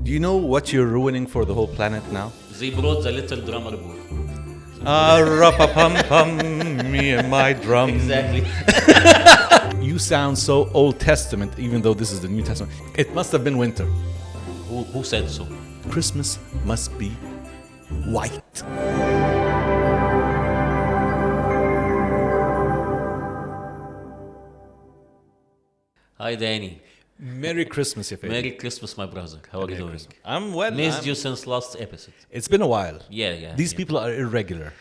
Do you know what you're ruining for the whole planet now? They brought the little drummer boy. Ra-pa-pum-pum, me and my drum. Exactly. You sound so Old Testament, even though this is the New Testament. It must have been winter. Who said so? Christmas must be white. Hi, Danny. Merry Christmas, your favorite. Merry Christmas, my brother. How are you doing? I'm well. Missed you since last episode. It's been a while. Yeah. These people are irregular.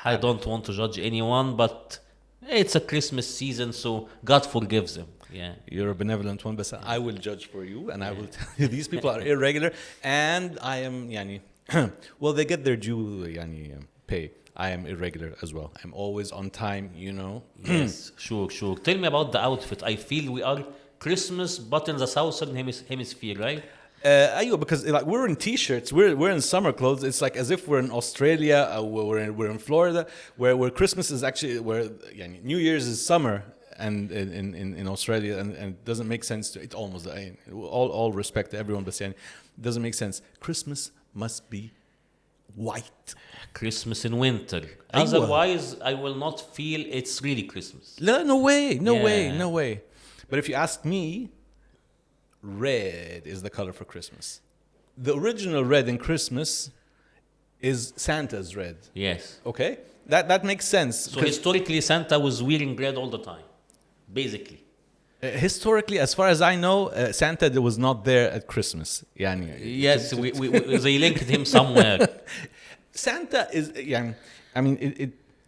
I don't want to judge anyone, but it's a Christmas season, so God forgives them. Yeah. You're a benevolent one, but I will judge for you, and I will tell you these people are irregular, and I am, well, they get their due, pay. I am irregular as well. I'm always on time, you know. Yes, sure. Tell me about the outfit. I feel we are Christmas, but in the southern hemisphere, right? Because like we're in t-shirts, we're in summer clothes. It's like as if we're in Australia, we're in Florida, where Christmas is actually New Year's is summer, and in Australia, and it doesn't make sense to it. Almost all respect to everyone, but it doesn't make sense. Christmas must be white. Christmas in winter. Otherwise, I will not feel it's really Christmas. No way. But if you ask me, red is the color for Christmas. The original red in Christmas is Santa's red. Yes. Okay? That makes sense. So historically, Santa was wearing red all the time, basically. Historically, as far as I know, Santa was not there at Christmas. Yes, they linked him somewhere. Santa is,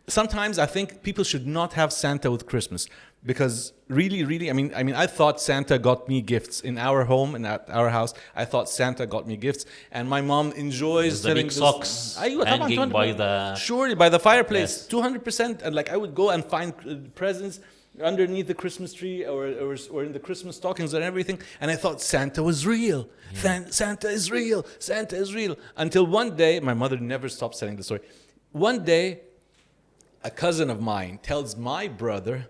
sometimes I think people should not have Santa with Christmas. Because really, I thought Santa got me gifts in our home and at our house. I thought Santa got me gifts, and my mom enjoys the big socks hanging by the fireplace, 200%. And like I would go and find presents underneath the Christmas tree or in the Christmas stockings and everything, and I thought Santa was real. Santa is real. Until one day, my mother never stopped telling the story. One day, a cousin of mine tells my brother,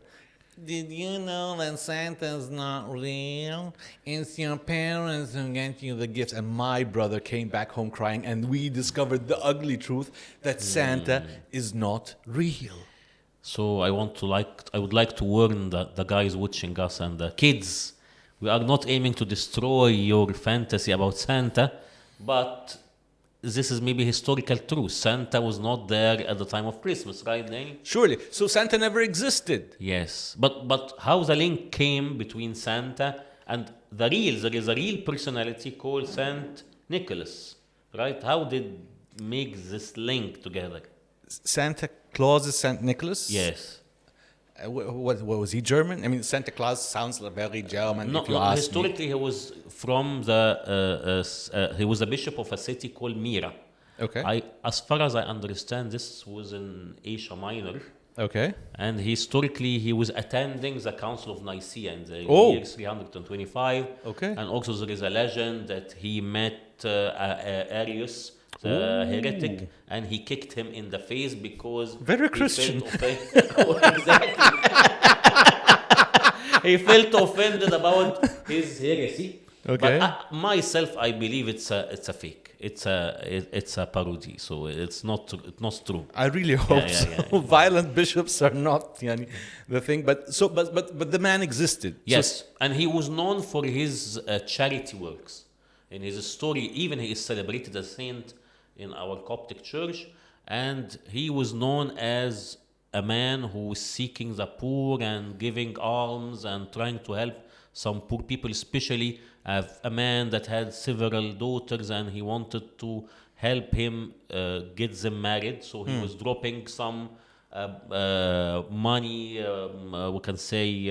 "Did you know that Santa's not real? It's your parents who get you the gifts." And my brother came back home crying, and we discovered the ugly truth that Santa is not real. So I would like to warn the guys watching us and the kids. We are not aiming to destroy your fantasy about Santa, but this is maybe historical truth. Santa was not there at the time of Christmas, right, Danny? Surely. So Santa never existed. Yes. But how the link came between Santa and there is a real personality called Saint Nicholas, right? How did make this link together? Santa Claus is Saint Nicholas? Yes. What was he German? I mean, Santa Claus sounds very German. No, if you ask historically me. he was from he was a bishop of a city called Myra. Okay. As far as I understand, this was in Asia Minor. Okay. And historically, he was attending the Council of Nicaea in the year 325. Okay. And also there is a legend that he met Arius, the heretic, and he kicked him in the face because very Christian. Exactly. He felt offended about his heresy. Okay. But myself, I believe it's a fake. It's a parody. So it's not true. I really hope so. Yeah. Violent bishops are not the thing. But the man existed. Yes, and he was known for his charity works. In his story, even he is celebrated as saint in our Coptic church, and he was known as a man who was seeking the poor and giving alms and trying to help some poor people, especially a man that had several daughters, and he wanted to help him get them married. So he was dropping some money, we can say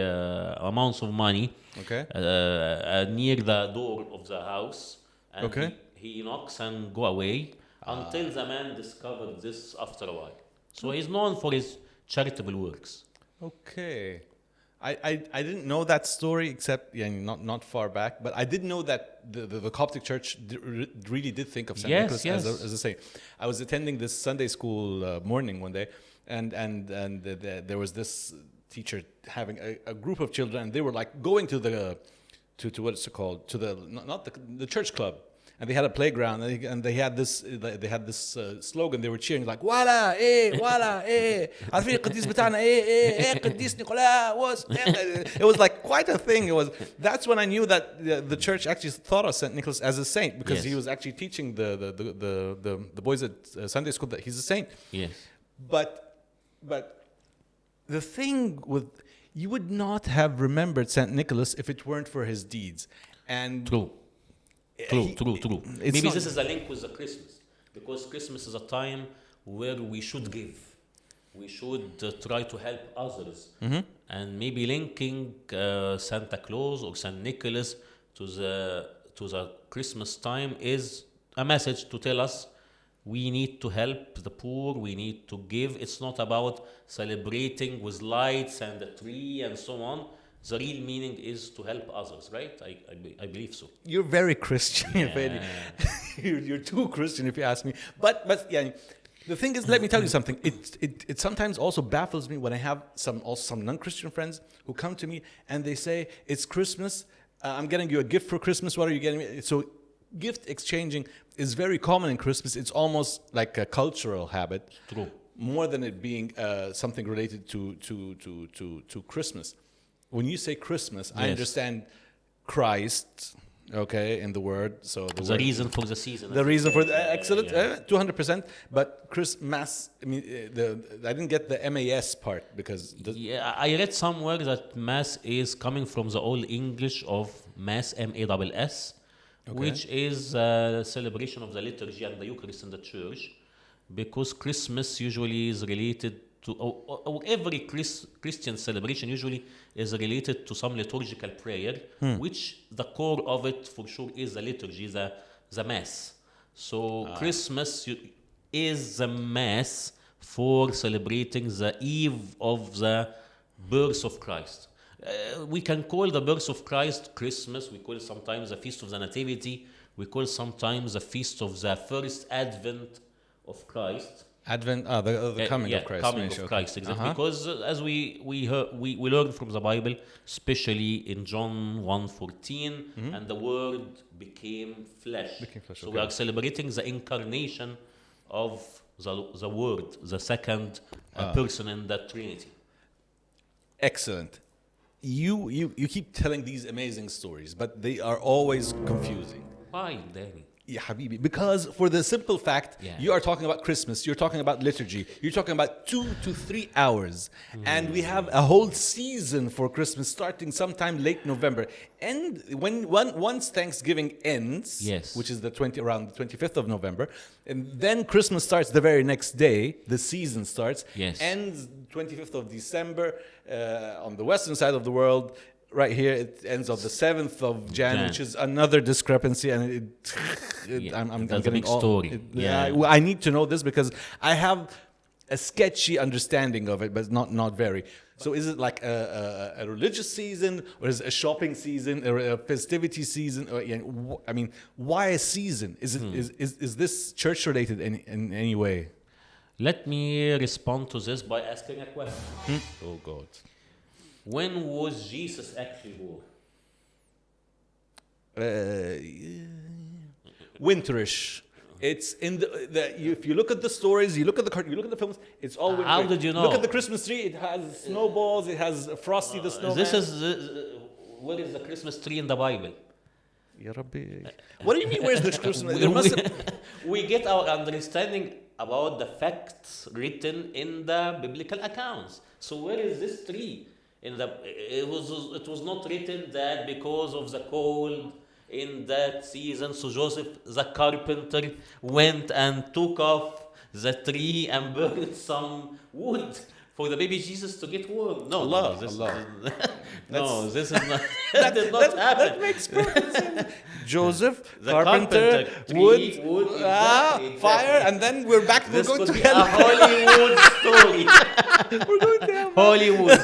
amounts of money, near the door of the house, and he knocks and go away until the man discovered this after a while. So he's known for his charitable works. Okay. I didn't know that story, except not far back, but I did know that the Coptic Church really did think of Saint Nicholas. As I say, I was attending this Sunday school morning one day, and there was this teacher having a group of children, and they were like going to to what's it called, to the not the church club, and they had a playground, and they had this slogan. They were cheering like "Wala عارفين القديس بتاعنا قديس نيقولاوس." It was like quite a thing. That's when I knew that the church actually thought of Saint Nicholas as a saint, because he was actually teaching the boys at Sunday school that he's a saint. Yes. But the thing with, you would not have remembered Saint Nicholas if it weren't for his deeds. And True. Maybe not, this is a link with the Christmas, because Christmas is a time where we should give. We should try to help others. And maybe linking Santa Claus or Saint Nicholas to the Christmas time is a message to tell us we need to help the poor, we need to give. It's not about celebrating with lights and a tree and so on. The real meaning is to help others, right? I believe so. you're very Christian. You're too Christian, if you ask me. But yeah, the thing is, let me tell you something. It sometimes also baffles me when I have some non-Christian friends who come to me and they say, "It's Christmas. I'm getting you a gift for Christmas. What are you getting me?" So gift exchanging is very common in Christmas. It's almost like a cultural habit, True. more than it being something related to Christmas. When you say Christmas, I understand Christ, okay, in the word. So The reason for the season. the reason for excellent, 200%. But Christmas, I mean, I didn't get the MAS part, because I read somewhere that Mass is coming from the Old English of Mass, MASS, which is a celebration of the liturgy and the Eucharist in the church, because Christmas usually is related to, or every Christian celebration usually is related to some liturgical prayer, which the core of it for sure is the liturgy, the Mass. So Christmas is the Mass for celebrating the eve of the birth of Christ. We can call the birth of Christ Christmas. We call it sometimes the Feast of the Nativity. We call it sometimes the Feast of the First Advent of Christ. Advent, the coming of Christ. Coming of Christ, exactly. Because as we learn from the Bible, especially in John 1:14, and the Word became flesh. So we are celebrating the incarnation of the Word, the second person in the Trinity. Excellent. You keep telling these amazing stories, but they are always confusing. Why, Danny? Yeah, Habibi, because for the simple fact, you are talking about Christmas, you're talking about liturgy, you're talking about 2 to 3 hours, and we have a whole season for Christmas starting sometime late November. And once Thanksgiving ends, which is around the 25th of November, and then Christmas starts the very next day, the season starts, ends 25th of December on the western side of the world. Right here, it ends on the 7th of Jan, which is another discrepancy, and I'm that's getting a big story. I need to know this because I have a sketchy understanding of it, but not very. So, is it like a religious season, or is it a shopping season, or a festivity season? Or, I mean, why a season? Is this church related in any way? Let me respond to this by asking a question. Oh God. When was Jesus actually born? Winterish. It's in if you look at the stories, you look at you look at the films, it's all winter. How did you know? Look at the Christmas tree, it has snowballs, it has Frosty the Snowman. Where is the Christmas tree in the Bible? Ya Rabbi. What do you mean, where's the Christmas? We get our understanding about the facts written in the biblical accounts. So where is this tree? It was not written that because of the cold in that season, so Joseph the carpenter went and took off the tree and burned some wood for the baby Jesus to get warm. No, this is not. That did not happen. That makes perfect sense. Joseph, carpenter, wood, exactly. Fire, and then we're back. This could be a Hollywood story. We're going to Hollywood.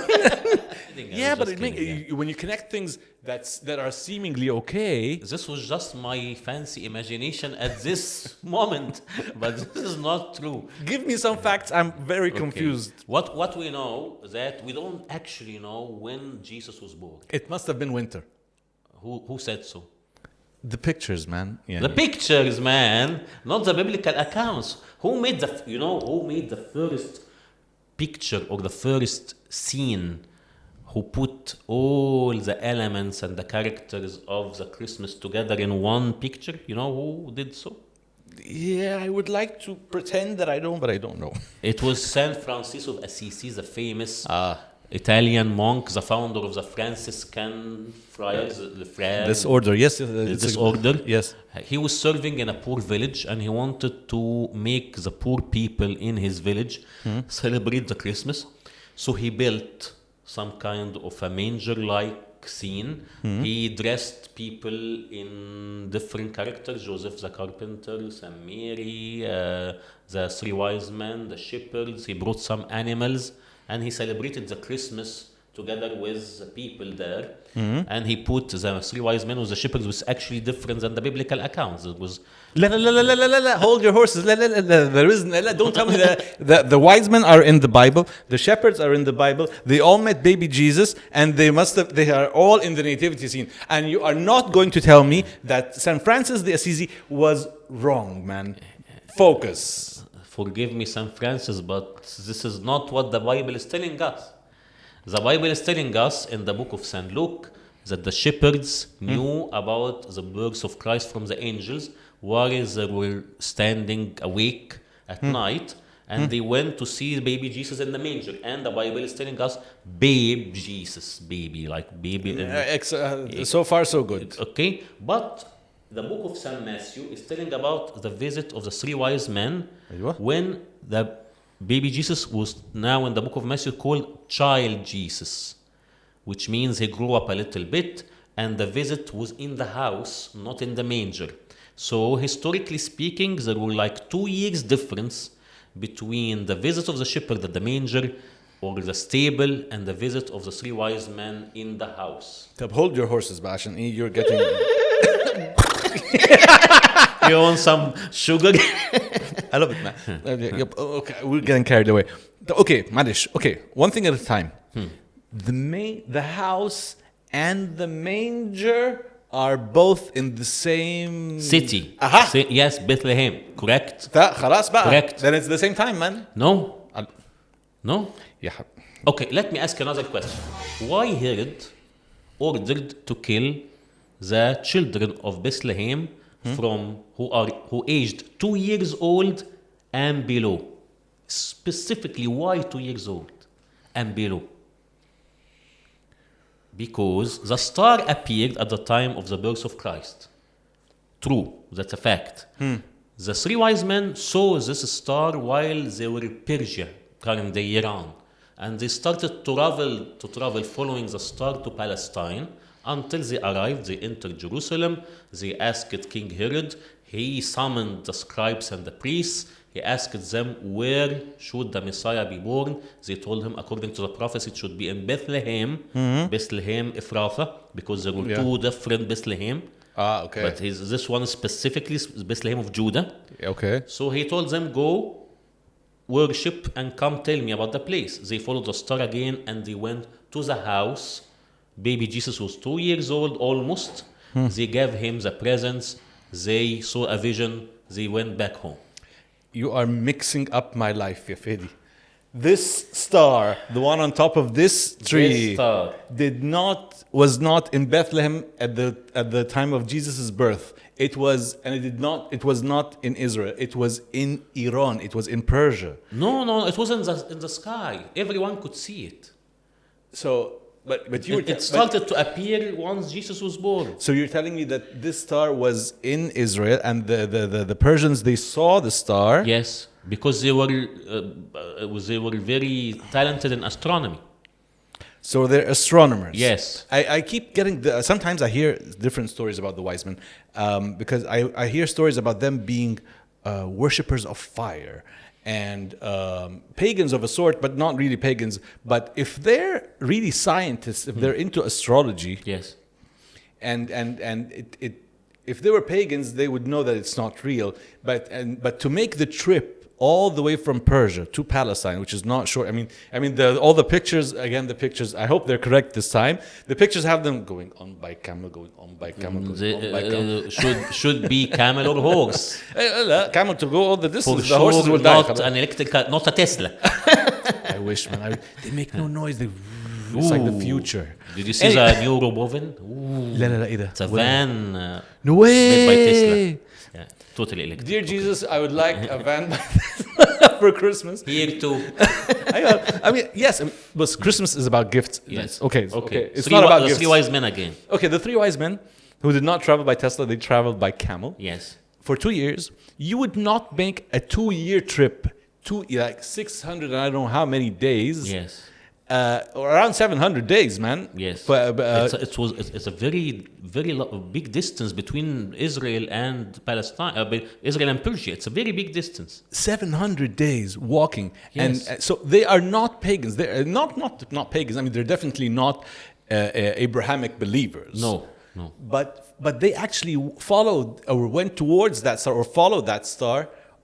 Yeah, but when you connect things that are seemingly okay. This was just my fancy imagination at this moment, but this is not true. Give me some facts. I'm very confused. What we know that we don't actually know when Jesus was born. It must have been winter. Who said so? The pictures, man. Yeah. The pictures, man, not the biblical accounts. Who made the first picture or the first scene? Who put all the elements and the characters of the Christmas together in one picture? You know who did so? Yeah, I would like to pretend that I don't, but I don't know. It was Saint Francis of Assisi, the famous Italian monk, the founder of the Franciscan friars, the friars. This order, yes. This order. Yes. He was serving in a poor village, and he wanted to make the poor people in his village celebrate the Christmas. So he built some kind of a manger-like scene. He dressed people in different characters: Joseph the carpenter, Saint Mary, the three wise men, the shepherds. He brought some animals, and he celebrated the Christmas together with the people there. And he put the three wise men with the shepherds, was actually different than the biblical accounts. It was Hold your horses. There isn't. Don't tell me that the wise men are in the Bible. The shepherds are in the Bible. They all met baby Jesus, and they are all in the nativity scene. And you are not going to tell me that Saint Francis de Assisi was wrong, man. Focus. Forgive me, Saint Francis, but this is not what the Bible is telling us. The Bible is telling us in the book of St. Luke that the shepherds knew about the birth of Christ from the angels, while they were standing awake at night, and they went to see baby Jesus in the manger. And the Bible is telling us babe Jesus, baby, like baby. So far, so good. Okay, but the book of St. Matthew is telling about the visit of the three wise men when the baby Jesus was now in the book of Matthew called child Jesus, which means he grew up a little bit, and the visit was in the house, not in the manger. So historically speaking, there were like 2 years difference between the visit of the shepherd at the manger or the stable and the visit of the three wise men in the house. Hold your horses, Bashan. You're getting... You want some sugar? I love it, man. Okay, we're getting carried away. Okay, Madish. Okay, one thing at a time. The house and the manger are both in the same city. Yes, Bethlehem. Correct. خلاص بقى. Correct. Then it's the same time, man. No. No. Yeah. Okay, let me ask another question. Why Herod ordered to kill the children of Bethlehem from who aged 2 years old and below? Specifically, why 2 years old and below? Because the star appeared at the time of the birth of Christ. True, that's a fact. The three wise men saw this star while they were in Persia, current day Iran, and they started to travel following the star to Palestine until they arrived. They entered Jerusalem. They asked King Herod. He summoned the scribes and the priests. He asked them, where should the Messiah be born? They told him, according to the prophecy, it should be in Bethlehem, Bethlehem Ephrathah, because there were two different Bethlehem. Okay. But this one specifically is Bethlehem of Judah. Okay. So he told them, go worship and come tell me about the place. They followed the star again, and they went to the house. Baby Jesus was 2 years old almost. They gave him the presents. They saw a vision. They went back home. You are mixing up my life, ya Fadi. This star, the one on top of this tree, was not in Bethlehem at the time of Jesus' birth. It was not in Israel. It was in Iran. It was in Persia. No, it was in the sky. Everyone could see it. So, it started to appear once Jesus was born. So you're telling me that this star was in Israel, and the Persians, they saw the star? Yes, because they were very talented in astronomy. So they're astronomers. Yes. I keep getting sometimes I hear different stories about the wise men, because I hear stories about them being worshippers of fire and pagans of a sort, but not really pagans. But if they're really scientists, if they're into astrology, yes, and if they were pagans, they would know that it's not real. But to make the trip all the way from Persia to Palestine, which is not short. All the pictures, again, the pictures, I hope they're correct this time. The pictures have them going on by camel, going on by camel, going on by camel. Should be camel or horse. Camel to go all the For distance. The sure, horses will die. not an electric car, not a Tesla. I wish, man. They make no noise. It's like the future. Did you see the new Roboven? لا إيه ده؟ It's a van No way. made by Tesla. Yeah, totally electric. Dear Jesus, I would like a van for Christmas. Here too. Yes, but Christmas is about gifts. Yes. Okay. It's Three not about the gifts. three wise men again. Okay, the three wise men who did not travel by Tesla, they traveled by camel. Yes. For 2 years. You would not make a 2-year trip, 600 and I don't know how many days. Yes. Or around 700 days, man. Yes. But, It's a very big distance between Israel and Palestine. Israel and Persia. It's a very big distance. 700 days walking. Yes. And so they are not pagans. They're not pagans. They're definitely not Abrahamic believers. No. But they actually followed or went towards that star or followed that star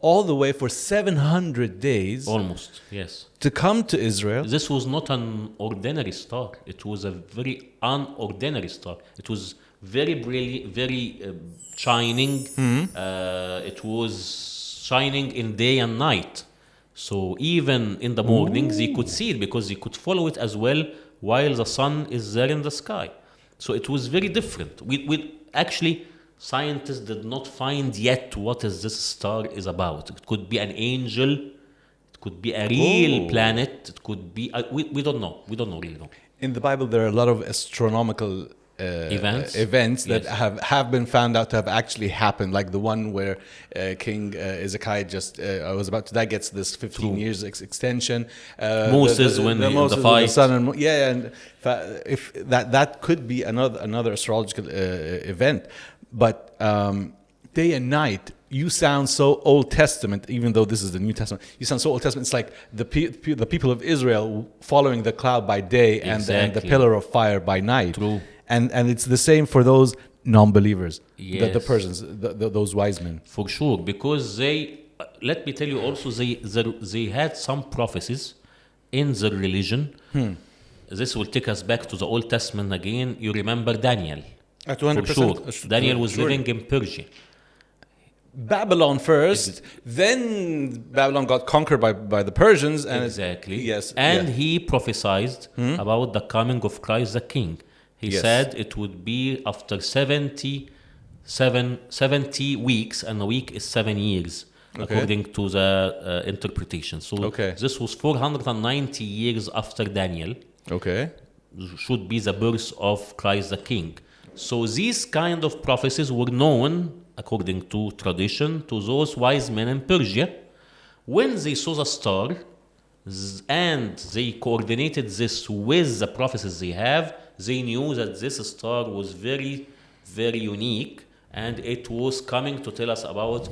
all the way for 700 days. Almost, yes. To come to Israel. This was not an ordinary star. It was a very unordinary star. It was very brilliant, very shining. It was shining in day and night. So even in the morning, they could see it because they could follow it as well while the sun is there in the sky. So it was very different. We actually, scientists did not find yet what is this star is about. It could be an angel. It could be a real planet. It could be... we don't know. We don't really know. In the Bible, there are a lot of astronomical events that have been found out to have actually happened, like the one where King Ezekiah was about to die, gets this 15 years extension. Moses when the fight. The sun and and if that could be another astrological event, but day and night. You sound so Old Testament, even though this is the New Testament. You sound so Old Testament. It's like the people of Israel following the cloud by day and the pillar of fire by night. True. And it's the same for those non-believers, yes. the Persians, those wise men. For sure, because let me tell you also, they had some prophecies in their religion. This will take us back to the Old Testament again. You remember Daniel. 200%. For sure. Daniel was living in Persia. Babylon first, then Babylon got conquered by the Persians. And exactly. Yes. And he prophesied about the coming of Christ the King. He said it would be after 70 weeks, and a week is 7 years, according to the interpretation. So this was 490 years after Daniel. Okay. Should be the birth of Christ the King. So these kind of prophecies were known, according to tradition, to those wise men in Persia. When they saw the star and they coordinated this with the prophecies they have, they knew that this star was very, very unique, and it was coming to tell us about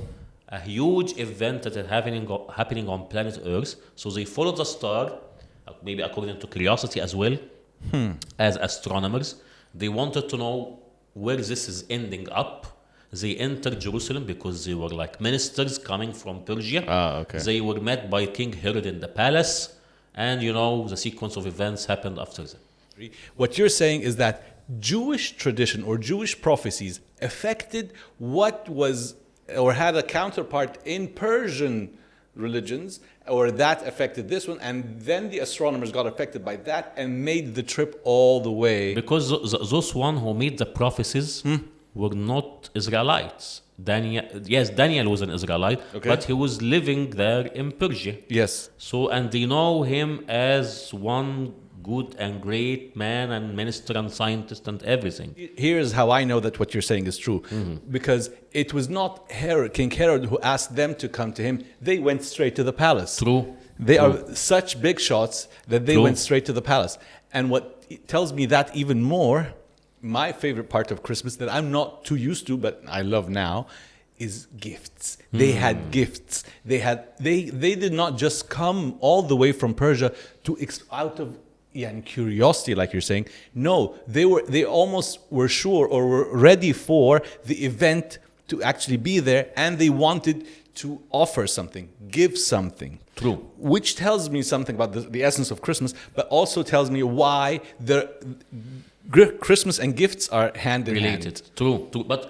a huge event that is happening on planet Earth. So they followed the star, maybe according to curiosity as well, as astronomers. They wanted to know where this is ending up. They entered Jerusalem because they were like ministers coming from Persia. They were met by King Herod in the palace, and the sequence of events happened after that. What you're saying is that Jewish tradition or Jewish prophecies affected what was or had a counterpart in Persian religions, or that affected this one, and then the astronomers got affected by that and made the trip all the way. Because those one who made the prophecies were not Israelites. Daniel was an Israelite, but he was living there in Persia. Yes. So, and they know him as one good and great man and minister and scientist and everything. Here's how I know that what you're saying is true. Because it was not King Herod who asked them to come to him. They went straight to the palace. True. They are such big shots that they went straight to the palace. And what tells me that even more, my favorite part of Christmas that I'm not too used to, but I love now, is gifts. They had gifts. They did not just come all the way from Persia out of curiosity, like you're saying. No, they almost were sure or were ready for the event to actually be there, and they wanted to offer something, give something. True. Which tells me something about the essence of Christmas, but also tells me why Christmas and gifts are hand in hand. Related. True. But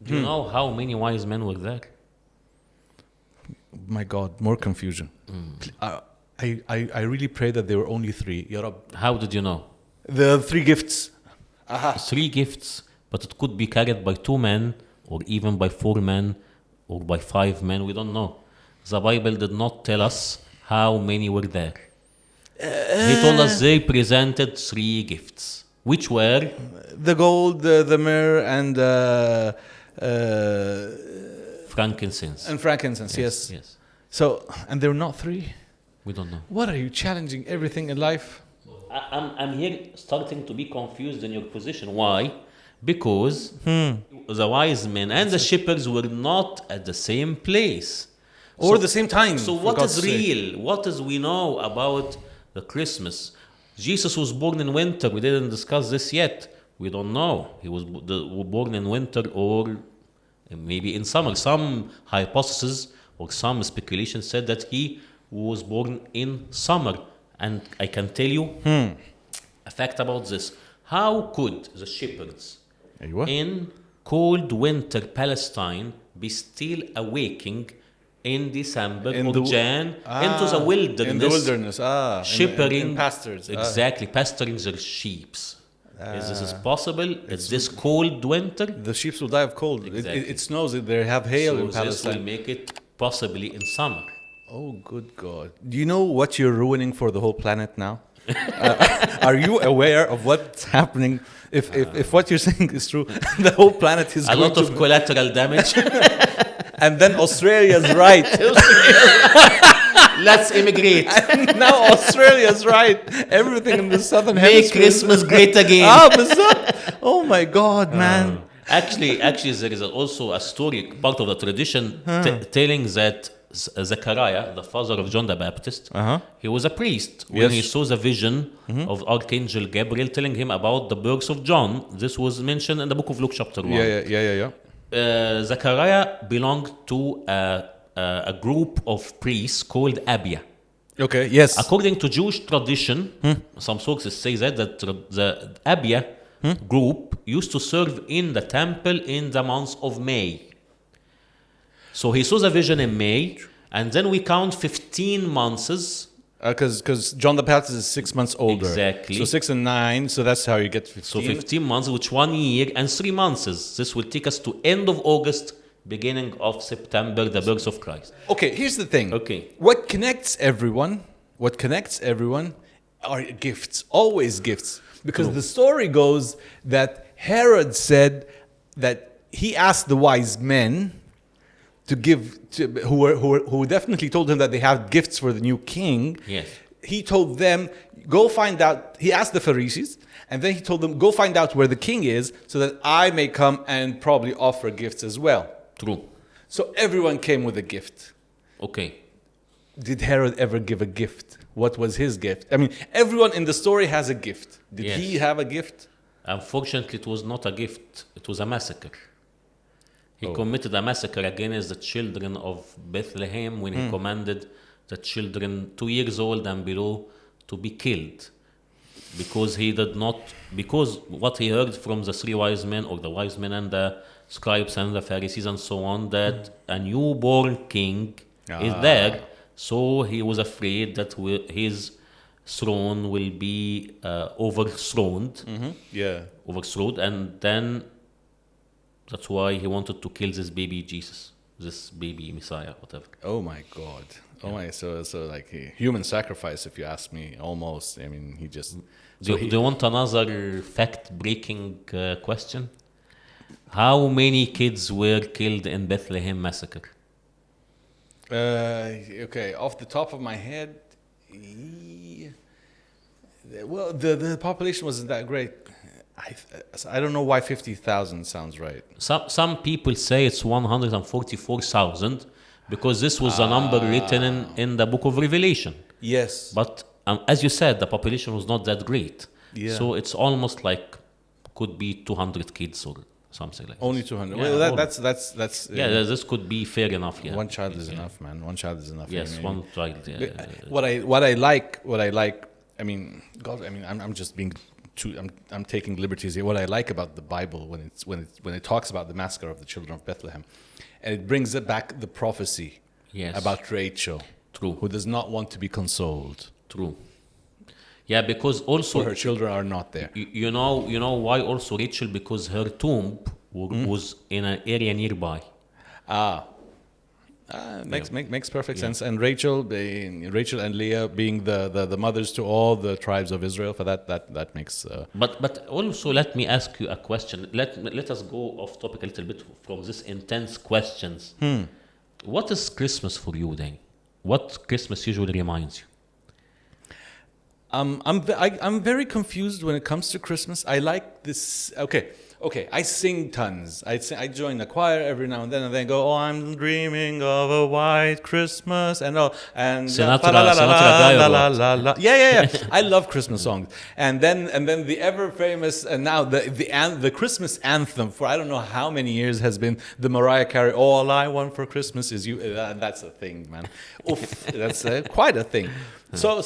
do you know how many wise men were there? My God, more confusion. I really pray that there were only 3. Ya Rab. How did you know? The 3 gifts. 3 gifts, but it could be carried by 2 men, or even by 4 men, or by 5 men. We don't know. The Bible did not tell us how many were there. He told us they presented 3 gifts, which were The gold, the myrrh, and frankincense. and frankincense. Yes. Yes. So, and there were not 3. We don't know. What are you challenging everything in life? I'm here starting to be confused in your position. Why? Because the wise men and the shepherds were not at the same place. Or the same time. So for what God's is sake. real? What is we know about the Christmas? Jesus was born in winter. We didn't discuss this yet. We don't know. He was born in winter or maybe in summer. Some hypothesis or some speculation said that he was born in summer. And I can tell you a fact about this. How could the shepherds in cold winter Palestine be still awaking in December or Jan into the wilderness? In the wilderness, shepherding, in pastures. Exactly, pasturing their sheep. Is this possible? It's this cold winter? The sheep will die of cold. Exactly. It snows. They have hail in This Palestine. will make it possibly in summer. Oh, good God. Do you know what you're ruining for the whole planet now? Are you aware of what's happening? If what you're saying is true, the whole planet is A going lot of to... collateral damage. And then Australia's right. Let's immigrate. And now Australia's right. Everything in the southern Make hemisphere. Christmas great again. Oh my God, man. Actually, there is also a story, part of the tradition, telling that Zechariah, the father of John the Baptist, he was a priest when he saw the vision of Archangel Gabriel telling him about the birth of John. This was mentioned in the book of Luke chapter 1. Yeah. Zechariah belonged to a group of priests called Abia. Okay, yes. According to Jewish tradition, some sources say that the Abia group used to serve in the temple in the month of May. So he saw the vision in May, and then we count 15 months. Because John the Baptist is 6 months older. Exactly. So 6 and 9, so that's how you get 15. So 15 months, which 1 year and 3 months. This will take us to end of August, beginning of September, the birth of Christ. Okay, here's the thing. Okay. What connects everyone are gifts, always gifts. Because the story goes that Herod said that he asked the wise men to give, who definitely told him that they have gifts for the new king. Yes. He told them, go find out. He asked the Pharisees, and then he told them, go find out where the king is so that I may come and probably offer gifts as well. True. So everyone came with a gift. Okay. Did Herod ever give a gift? What was his gift? I mean, everyone in the story has a gift. Did he have a gift? Unfortunately, it was not a gift. It was a massacre. He committed a massacre against the children of Bethlehem when he commanded the children 2 years old and below to be killed. Because what he heard from the 3 wise men, or the wise men and the scribes and the Pharisees and so on, that a newborn king is there. So he was afraid that his throne will be overthrown. Overthrown, and then that's why he wanted to kill this baby Jesus, this baby Messiah, whatever. Oh my God. Oh my, so like a human sacrifice, if you ask me, almost. I mean, he just... Do you want another fact-breaking question? How many kids were killed in Bethlehem massacre? Okay, off the top of my head, well, the population wasn't that great. I don't know why 50,000 sounds right. Some people say it's 144,000 because this was a number written in the book of Revelation. Yes. But as you said, the population was not that great. Yeah. So it's almost like could be 200 kids or something like Only this. 200. Yeah, Well, all- that's this could be fair enough. Yeah, one child is enough, man. One child is enough. Yes, I mean, one child. what I like. I mean, God. I mean, I'm just being too. I'm taking liberties here. What I like about the Bible when it talks about the massacre of the children of Bethlehem, and it brings it back the prophecy Yes. about Rachel, True. who does not want to be consoled, True. Yeah, because also for her children are not there. you know why also Rachel, because her tomb was in an area nearby. Makes perfect sense. And Rachel and Leah being the mothers to all the tribes of Israel, for that makes. But also let me ask you a question. Let us go off topic a little bit from this intense questions. What is Christmas for you, then? What Christmas usually reminds you? I'm very confused when it comes to Christmas. I like this. Okay. I sing tons. I join the choir every now and then go, oh, I'm dreaming of a white Christmas and all and Sinatra guy or what? Yeah. I love Christmas songs. And then the ever famous and now the Christmas anthem for I don't know how many years has been the Mariah Carey, All I Want for Christmas Is You. That's a thing, man. Oof, that's quite a thing. So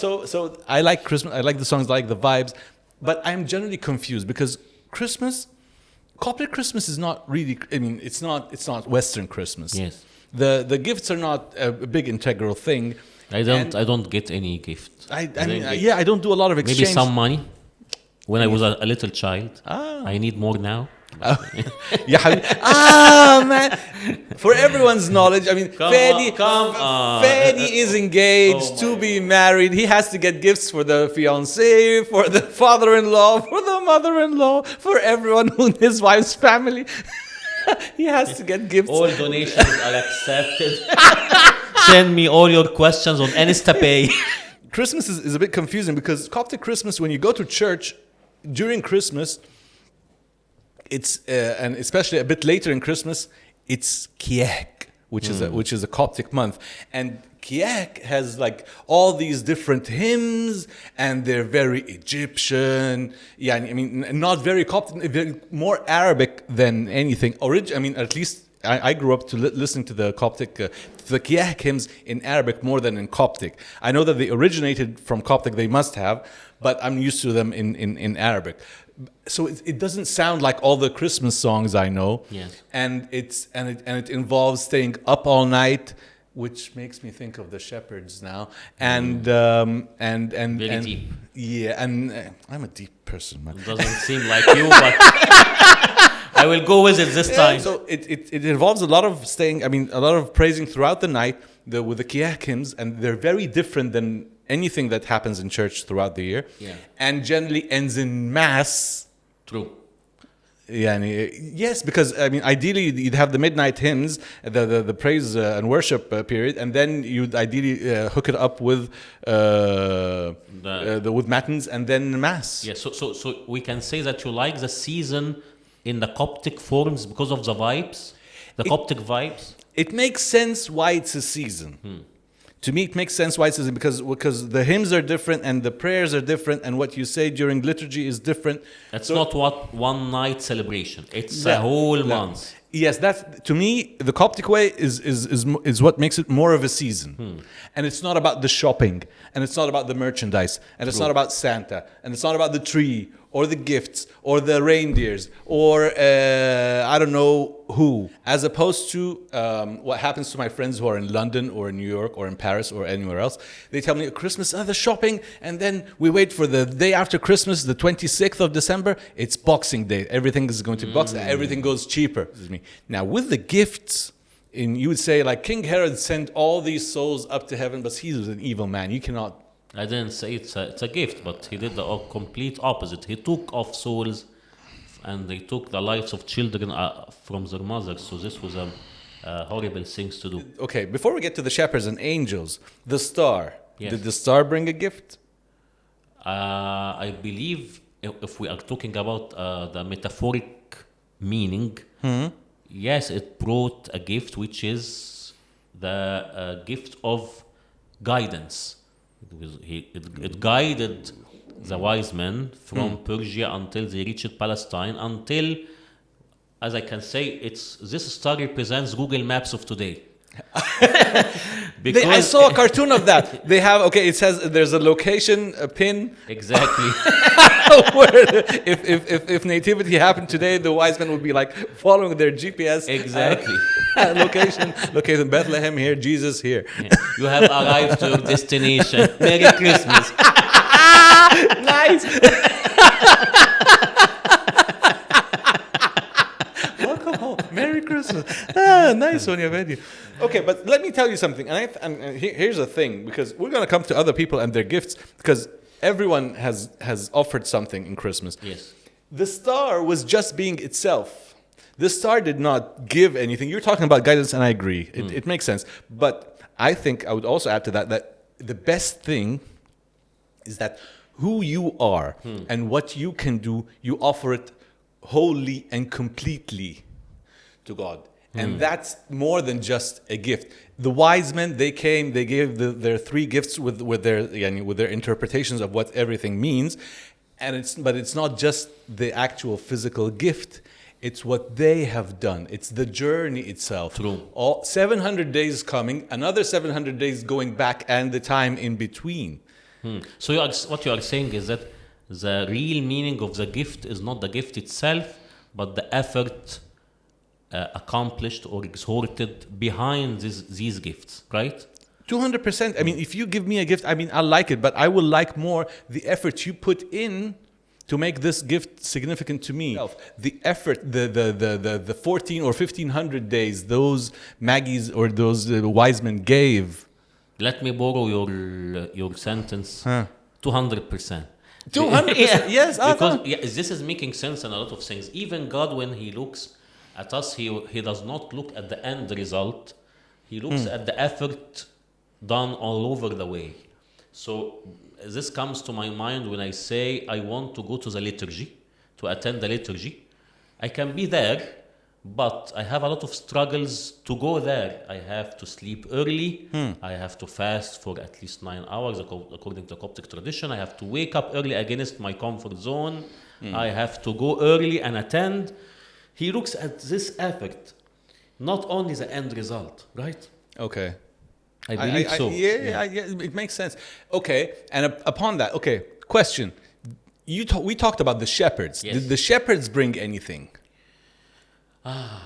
I like Christmas. I like the songs, I like the vibes, but I'm generally confused because Coptic Christmas is not really. I mean, it's not Western Christmas. Yes. The gifts are not a big integral thing. I don't get any gift. I don't do a lot of exchange. Maybe some money when I was a little child. I need more now. Man. For everyone's knowledge, I mean, Fadi is engaged to be married. He has to get gifts for the fiancé, for the father-in-law, for the mother-in-law, for everyone in his wife's family. He has to get gifts. All donations are accepted. Send me all your questions on InstaPay. Christmas is a bit confusing because Coptic Christmas, when you go to church during Christmas, it's and especially a bit later in Christmas, it's Kiek, which is a Coptic month, and Kiek has like all these different hymns, and they're very Egyptian. Yeah, I mean, not very Coptic, more Arabic than anything. I mean, at least I grew up to listening to the Coptic, the Kiek hymns in Arabic more than in Coptic. I know that they originated from Coptic, they must have, but I'm used to them in Arabic. So it doesn't sound like all the Christmas songs I know. Yes. And it involves staying up all night, which makes me think of the shepherds now. And Very deep. Yeah, and I'm a deep person, man. It doesn't seem like you, but I will go with it this time. So it involves a lot of staying. I mean, a lot of praising throughout the night with the Kiek hymns, and they're very different than anything that happens in church throughout the year. Yeah. And generally ends in mass. True. Yeah, yes, because I mean, ideally you'd have the midnight hymns, the praise and worship period, and then you'd ideally hook it up with with matins and then mass. Yeah. So we can say that you like the season in the Coptic forms because of the vibes, Coptic vibes. It makes sense why it's a season. To me, it makes sense why it's a season because the hymns are different and the prayers are different, and what you say during liturgy is different. It's not one night celebration. It's a whole month. Yes, that's to me the Coptic way is what makes it more of a season, and it's not about the shopping, and it's not about the merchandise, and it's not about Santa, and it's not about the tree or the gifts or the reindeers or I don't know who, as opposed to what happens to my friends who are in London or in New York or in Paris or anywhere else. They tell me Christmas, the shopping, and then we wait for the day after Christmas, the 26th of December. It's Boxing Day. Everything is going to Boxing. Everything goes cheaper. Now with the gifts, you would say like King Herod sent all these souls up to heaven, but he was an evil man. You cannot. I didn't say it's a gift, but he did the complete opposite. He took off souls, and they took the lives of children from their mothers. So this was a horrible things to do. Okay, before we get to the shepherds and angels, the star. Yes. Did the star bring a gift? I believe if we are talking about the metaphoric meaning, yes, it brought a gift, which is the gift of guidance. It guided the wise men from Persia until they reached Palestine, until as I can say, this star represents Google Maps of today. I saw a cartoon of that. They have, it says there's a location, a pin. Exactly. Where if Nativity happened today, the wise men would be like following their GPS. Exactly. Location, Bethlehem here, Jesus here. Yeah. You have arrived to your destination. Merry Christmas. Nice. Welcome home. Merry Christmas. Nice one, Yavedi. Okay, but let me tell you something. And here's the thing, because we're going to come to other people and their gifts, because everyone has offered something in Christmas. Yes. The star was just being itself. The star did not give anything. You're talking about guidance, and I agree. It makes sense. But I think I would also add to that the best thing is that who you are and what you can do, you offer it wholly and completely to God. And that's more than just a gift. The wise men, they came, they gave their three gifts with their interpretations of what everything means. But it's not just the actual physical gift. It's what they have done. It's the journey itself. True. 700 days coming, another 700 days going back, and the time in between. So what you are saying is that the real meaning of the gift is not the gift itself, but the effort accomplished or exhorted behind these gifts, right? 200%. I mean, if you give me a gift, I mean, I like it, but I will like more the effort you put in to make this gift significant to me. The effort, the 14 or 1500 days those Maggies or those wise men gave. Let me borrow your sentence. 200%. 200%. Yes. Because this is making sense in a lot of things. Even God, when He looks at us, he does not look at the end result. He looks at the effort done all over the way. So this comes to my mind when I say I want to go to the liturgy, to attend the liturgy. I can be there, but I have a lot of struggles to go there. I have to sleep early. I have to fast for at least 9 hours according to Coptic tradition. I have to wake up early against my comfort zone. I have to go early and attend. He looks at this effort, not only the end result, right? Okay. I believe so. Yeah, it makes sense. Okay, and upon that, question. We talked about the shepherds. Yes. Did the shepherds bring anything? I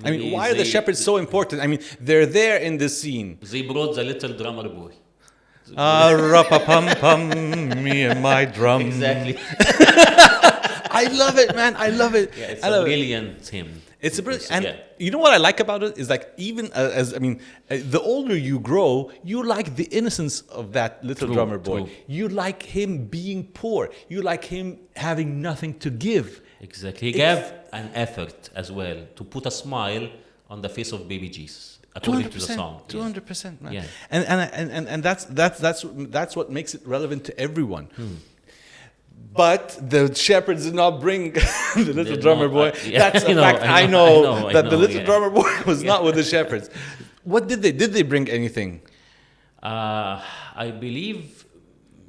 mean, why are the shepherds so important? I mean, they're there in the scene. They brought the little drummer boy. Ra-pa-pum-pum, me and my drum. Exactly. I love it, man. I love it. Yeah, it's a brilliant hymn. It's a brilliant, and you know what I like about it is like even the older you grow, you like the innocence of that little drummer boy. True. You like him being poor. You like him having nothing to give. Exactly. He gave an effort as well to put a smile on the face of baby Jesus, according to the song. 200%, man. Yeah. And that's what makes it relevant to everyone. But the shepherds did not bring the little drummer boy. That's a fact. I know that the little drummer boy was not with the shepherds. What did they? Did they bring anything? I believe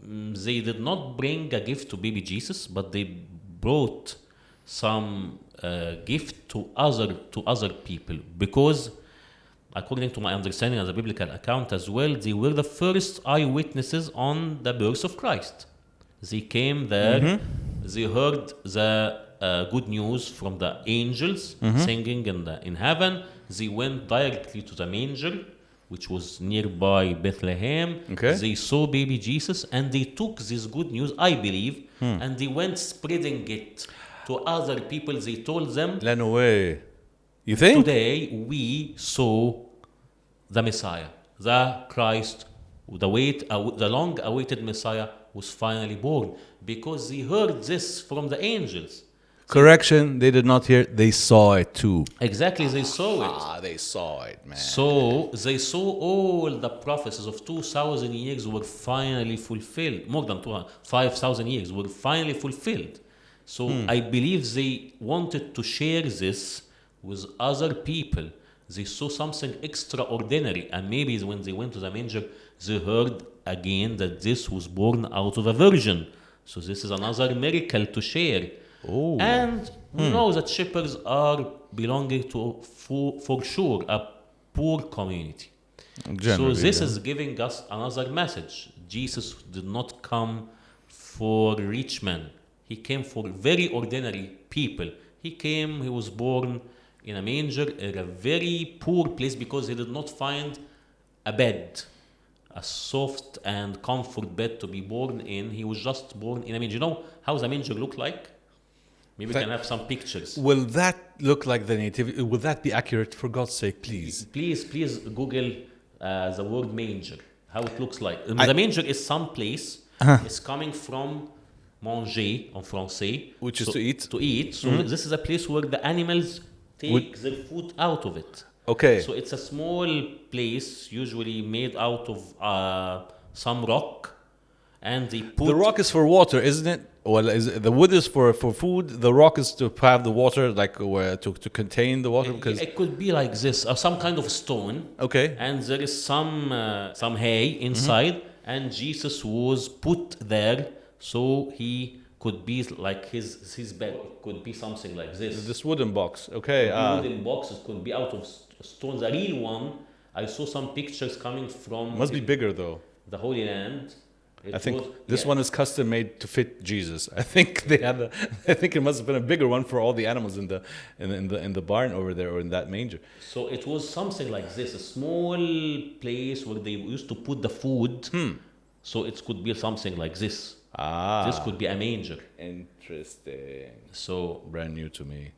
they did not bring a gift to baby Jesus, but they brought some gift to other people, because according to my understanding of the biblical account as well, they were the first eyewitnesses on the birth of Christ. They came there, they heard the good news from the angels singing in heaven. They went directly to the manger, which was nearby Bethlehem. Okay. They saw baby Jesus, and they took this good news, I believe, and they went spreading it to other people. They told them, No way. You think? today we saw the Messiah, the Christ, the long-awaited Messiah was finally born, because they heard this from the angels. Correction, they did not hear it, they saw it too. Exactly, they saw it. They saw it, man. So they saw all the prophecies of 2,000 years were finally fulfilled. More than 5,000 years were finally fulfilled. So I believe they wanted to share this with other people. They saw something extraordinary, and maybe when they went to the manger, they heard again that this was born out of a virgin. So this is another miracle to share. Oh. And we know that shepherds are belonging to, for sure, a poor community. Generally, so this yeah. is giving us another message. Jesus did not come for rich men. He came for very ordinary people. He was born in a manger in a very poor place because he did not find a bed, a soft and comfort bed to be born in. He was just born in a manger. You know how the manger looked like? Maybe we can have some pictures. Will that look like the nativity? Will that be accurate? For God's sake, please. Please Google the word manger, how it looks like. The manger is some place. It's coming from manger en français, Which is to eat. To eat. So this is a place where the animals take their food out of it. Okay. So it's a small place, usually made out of some rock, and they put The rock is for water, isn't it? Well, the wood is for food. The rock is to have the water, like to contain the water. Because it could be like this, or some kind of stone. Okay. And there is some hay inside, and Jesus was put there so he could be like his bed. It could be something like this. wooden box. Okay. Wooden boxes could be out of stone. The real one, I saw some pictures coming from Must be bigger though. the Holy Land. I think this one is custom made to fit Jesus. I think they had I think it must have been a bigger one for all the animals in the barn over there, or in that manger. So it was something like this, a small place where they used to put the food. So it could be something like this. This could be a manger. Interesting. So Brand new to me.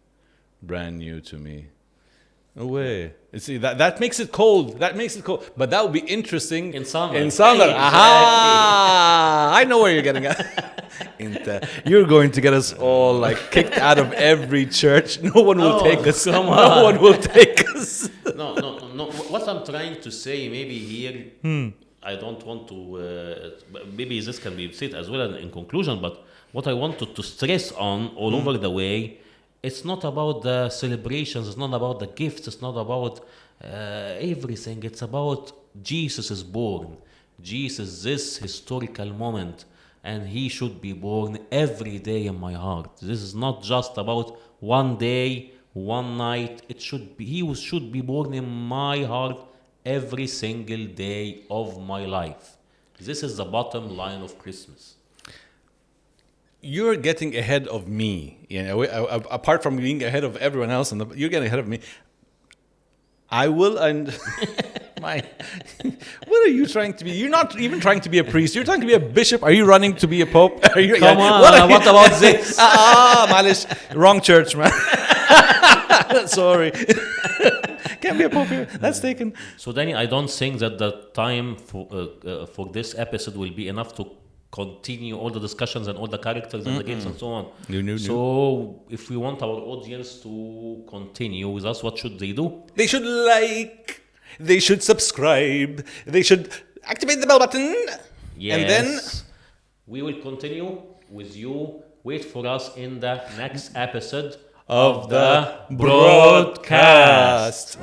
No way. You see, that makes it cold. But that would be interesting in summer. Exactly. Aha! I know where you're getting at. You're going to get us all like kicked out of every church. No one will take us. Come on. No one will take us. No. What I'm trying to say, maybe here, I don't want to. Maybe this can be said as well in conclusion. But what I wanted to stress on all over the way. It's not about the celebrations, it's not about the gifts, it's not about everything. It's about Jesus is born. Jesus, this historical moment, and he should be born every day in my heart. This is not just about one day, one night. He should be born in my heart every single day of my life. This is the bottom line of Christmas. You're getting ahead of me. Apart from being ahead of everyone else, you're getting ahead of me. I will, and what are you trying to be? You're not even trying to be a priest. You're trying to be a bishop. Are you running to be a pope? Come on, what about this? Malish, wrong church, man. Sorry. Can't be a pope here. That's taken. So, Danny, I don't think that the time for this episode will be enough to continue all the discussions and all the characters and the gifts and so on. So if we want our audience to continue with us, what should they do? They should like, they should subscribe, they should activate the bell button. Yes. And then we will continue with you. Wait for us in the next episode of the broadcast.